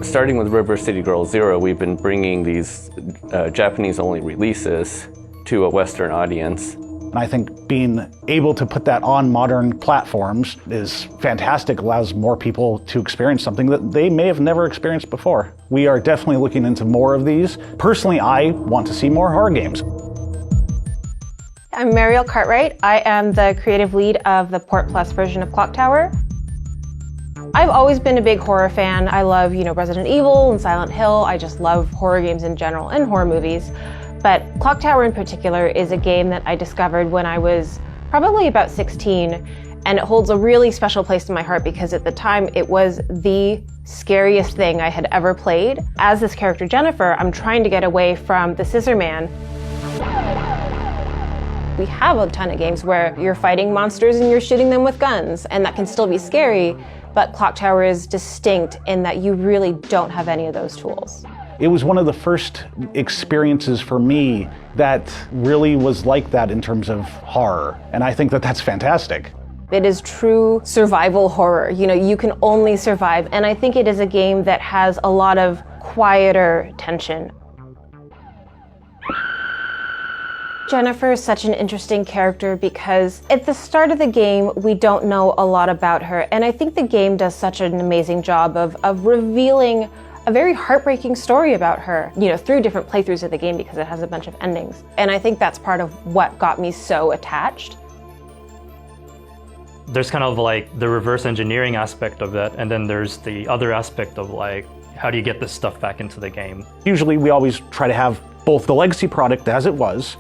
Starting with River City Girl Zero, we've been bringing these Japanese-only releases to a Western audience. And I think being able to put that on modern platforms is fantastic, allows more people to experience something that they may have never experienced before. We are definitely looking into more of these. Personally, I want to see more horror games. I'm Mariel Cartwright. I am the creative lead of the Port Plus version of Clock Tower. I've always been a big horror fan. I love, Resident Evil and Silent Hill. I just love horror games in general and horror movies. But Clock Tower in particular is a game that I discovered when I was probably about 16, and it holds a really special place in my heart because at the time it was the scariest thing I had ever played. As this character Jennifer, I'm trying to get away from the Scissor Man. We have a ton of games where you're fighting monsters and you're shooting them with guns, and that can still be scary, but Clock Tower is distinct in that you really don't have any of those tools. It was one of the first experiences for me that really was like that in terms of horror, and I think that that's fantastic. It is true survival horror. You can only survive, and I think it is a game that has a lot of quieter tension. Jennifer is such an interesting character because at the start of the game, we don't know a lot about her. And I think the game does such an amazing job of revealing a very heartbreaking story about her, through different playthroughs of the game because it has a bunch of endings. And I think that's part of what got me so attached. There's kind of like the reverse engineering aspect of that, and then there's the other aspect of like, how do you get this stuff back into the game? Usually we always try to have both the legacy product as it was,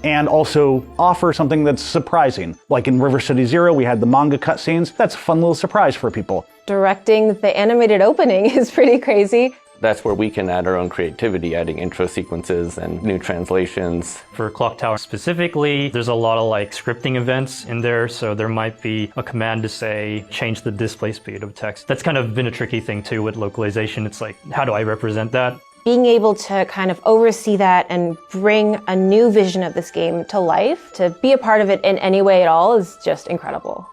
and also offer something that's surprising. Like in River City Zero, we had the manga cutscenes. That's a fun little surprise for people. Directing the animated opening is pretty crazy. That's where we can add our own creativity, adding intro sequences and new translations. For Clock Tower specifically, there's a lot of like scripting events in there, so there might be a command to say, change the display speed of text. That's kind of been a tricky thing too with localization. It's like, how do I represent that? Being able to kind of oversee that and bring a new vision of this game to life, to be a part of it in any way at all is just incredible.